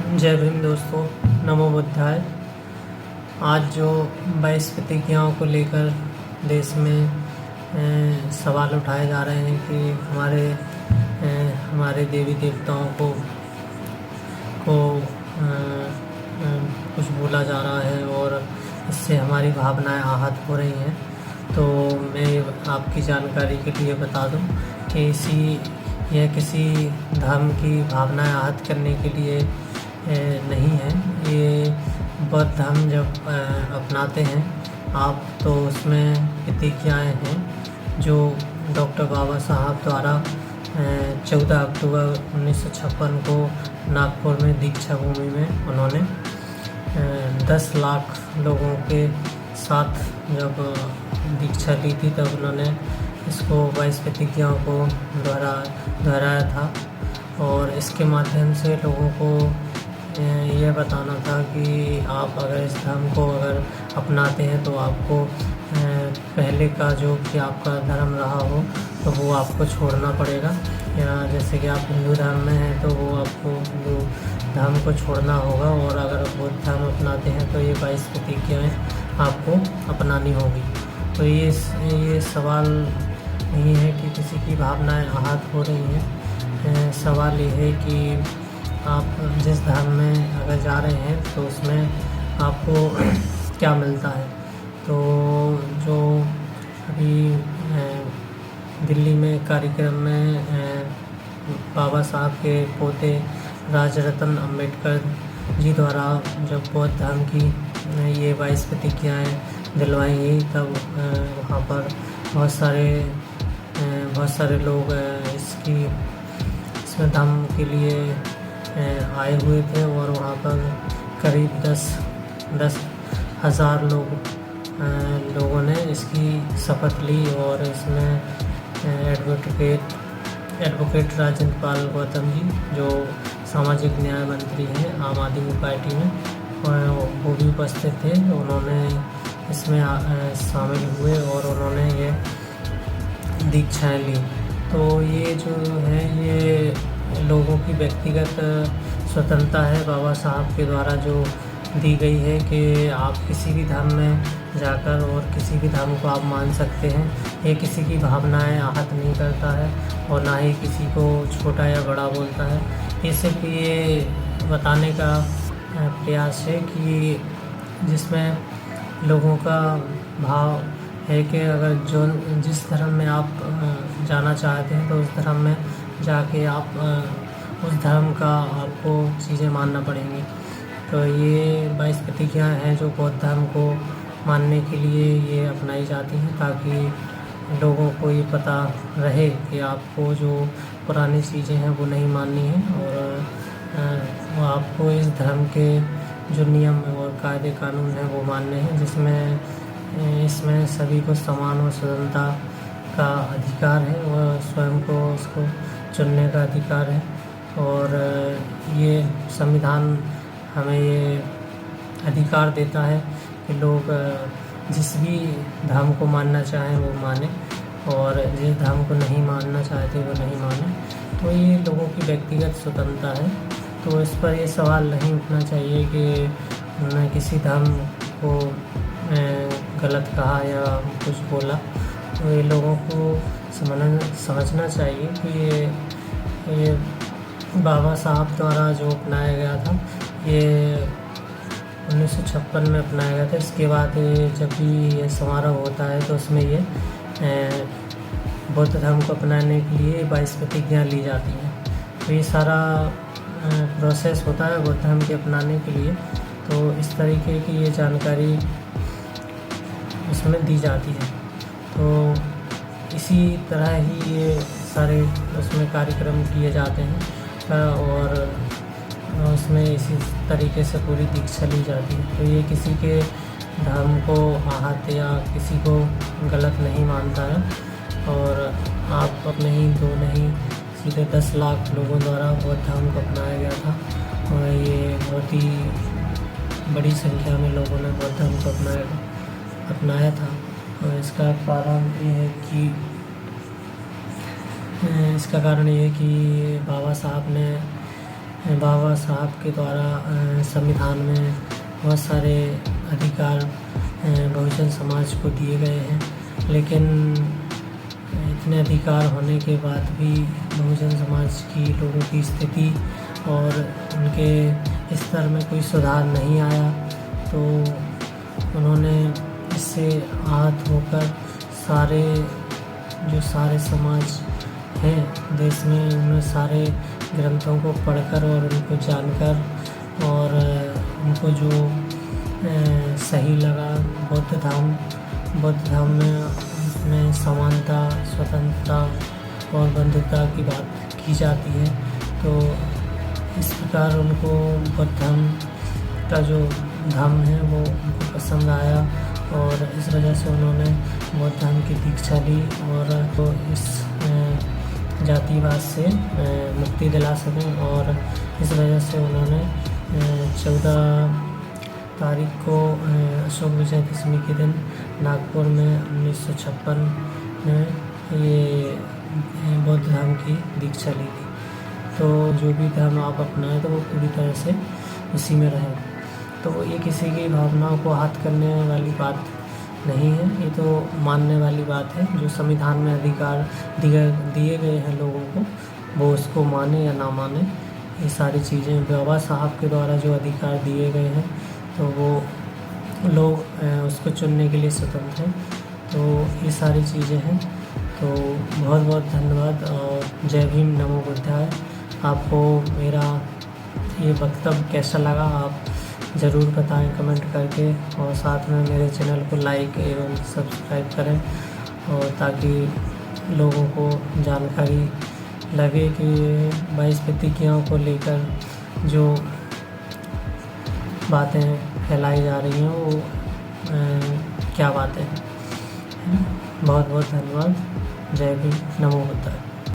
जय भीम दोस्तों, नमो बुद्धाय। आज जो 22 प्रतिज्ञाओं को लेकर देश में सवाल उठाए जा रहे हैं कि हमारे देवी देवताओं को कुछ बोला जा रहा है और इससे हमारी भावनाएं आहत हो रही हैं। तो मैं आपकी जानकारी के लिए बता दूं कि यह किसी धर्म की भावनाएं आहत करने के लिए नहीं है। ये बौद्ध धर्म जब अपनाते हैं आप, तो उसमें प्रतिज्ञाएँ हैं जो डॉक्टर बाबा साहब द्वारा 14 अक्टूबर 1956 को नागपुर में दीक्षा भूमि में उन्होंने 10 लाख लोगों के साथ जब दीक्षा ली थी, तब उन्होंने इसको 22 प्रतिज्ञाओं को दोहराया था। और इसके माध्यम से लोगों को यह बताना था कि आप अगर इस धर्म को अगर अपनाते हैं तो आपको पहले का जो कि आपका धर्म रहा हो तो वो आपको छोड़ना पड़ेगा। या जैसे कि आप हिंदू धर्म में हैं तो वो आपको हिंदू धर्म को छोड़ना होगा, और अगर बौद्ध धर्म अपनाते हैं तो ये 22 प्रतिज्ञाएँ आपको अपनानी होगी। तो ये सवाल नहीं है कि किसी की भावनाएं आहत हो रही हैं। सवाल ये है कि आप जिस धर्म में अगर जा रहे हैं तो उसमें आपको क्या मिलता है। तो जो अभी दिल्ली में कार्यक्रम में बाबा साहब के पोते राजरत्न अम्बेडकर जी द्वारा जब बौद्ध धर्म की ये 22 प्रतिज्ञाएँ दिलवाई गई, तब वहाँ पर बहुत सारे लोग इसमें धर्म के लिए आए हुए थे, और वहाँ पर करीब 10,000 लोगों ने इसकी शपथ ली। और इसमें एडवोकेट राजेंद्र पाल गौतम जी, जो सामाजिक न्याय मंत्री हैं आम आदमी पार्टी में, वो भी उपस्थित थे। उन्होंने इसमें शामिल हुए और उन्होंने ये दीक्षाएँ ली। तो ये जो है ये लोगों की व्यक्तिगत स्वतंत्रता है, बाबा साहब के द्वारा जो दी गई है कि आप किसी भी धर्म में जाकर और किसी भी धर्म को आप मान सकते हैं। ये किसी की भावनाएं आहत नहीं करता है और ना ही किसी को छोटा या बड़ा बोलता है। ये सिर्फ ये बताने का प्रयास है कि जिसमें लोगों का भाव है कि अगर जिस धर्म में आप जाना चाहते हैं तो उस धर्म में जाके आप उस धर्म का आपको चीज़ें मानना पड़ेंगी। तो ये 22 प्रतिज्ञाएँ हैं जो बौद्ध धर्म को मानने के लिए ये अपनाई जाती हैं, ताकि लोगों को ये पता रहे कि आपको जो पुरानी चीज़ें हैं वो नहीं माननी है, और आपको इस धर्म के जो नियम और कायदे कानून हैं वो मानने हैं, इसमें सभी को समान और स्वतंत्रता का अधिकार है और स्वयं को उसको चुनने का अधिकार है। और ये संविधान हमें ये अधिकार देता है कि लोग जिस भी धर्म को मानना चाहें वो माने, और जिस धर्म को नहीं मानना चाहते वो नहीं माने। तो ये लोगों की व्यक्तिगत स्वतंत्रता है। तो इस पर ये सवाल नहीं उठना चाहिए कि उन्होंने किसी धर्म को गलत कहा या कुछ बोला। तो ये लोगों को समझना चाहिए कि ये बाबा साहब द्वारा जो अपनाया गया था, ये 1956 में अपनाया गया था। इसके बाद जब भी ये समारोह होता है तो उसमें ये बौद्ध धर्म को अपनाने के लिए 22 प्रतिज्ञा ली जाती हैं। तो ये सारा प्रोसेस होता है बौद्ध धर्म के अपनाने के लिए। तो इस तरीके की ये जानकारी उसमें दी जाती है। तो इसी तरह ही ये सारे उसमें कार्यक्रम किए जाते हैं, और उसमें इसी तरीके से पूरी दीक्षा ली जाती है। तो ये किसी के धर्म को आहत या किसी को गलत नहीं मानता है। और आप अपने ही दो नहीं, सीधे 10 लाख लोगों द्वारा बौद्ध धर्म को अपनाया गया था, और ये बहुत ही बड़ी संख्या में लोगों ने बौद्ध धर्म को अपनाया था। और इसका कारण ये है कि बाबा साहब ने बाबा साहब के द्वारा संविधान में बहुत सारे अधिकार बहुजन समाज को दिए गए हैं, लेकिन इतने अधिकार होने के बाद भी बहुजन समाज की लोगों की स्थिति और उनके स्तर में कोई सुधार नहीं आया। तो उन्होंने इससे आहत होकर सारे समाज हैं देश में, उन सारे ग्रंथों को पढ़कर और उनको जानकर और उनको जो सही लगा बौद्ध धर्म में समानता, स्वतंत्रता और बंधुता की बात की जाती है। तो इस प्रकार उनको बौद्ध धर्म का जो धर्म है वो उनको पसंद आया और इस वजह से उन्होंने बौद्ध धर्म की दीक्षा ली और तो इस जातिवाद से मुक्ति दिला सकें। और इस वजह से उन्होंने 14 तारीख को अशोक विजयदशमी के दिन नागपुर में 1956 में ये बौद्ध धर्म की दीक्षा ली थी। तो जो भी धर्म आप अपनाएं तो वो पूरी तरह से उसी में रहें। तो ये किसी की भावनाओं को आहत करने वाली बात नहीं है, ये तो मानने वाली बात है। जो संविधान में अधिकार दिए गए हैं लोगों को, वो उसको माने या ना माने, ये सारी चीज़ें बाबा साहब के द्वारा जो अधिकार दिए गए हैं तो वो लोग उसको चुनने के लिए स्वतंत्र हैं। तो ये सारी चीज़ें हैं। तो बहुत बहुत धन्यवाद और जय भीम, नमो बुद्धाय। आपको मेरा ये वक्तव्य कैसा लगा आप ज़रूर बताएं कमेंट करके, और साथ में मेरे चैनल को लाइक एवं सब्सक्राइब करें और ताकि लोगों को जानकारी लगे कि 22 प्रतिज्ञाओं को लेकर जो बातें फैलाई जा रही हैं वो क्या बातें हैं। बहुत बहुत धन्यवाद। जय भीम, नमो बुद्धाय।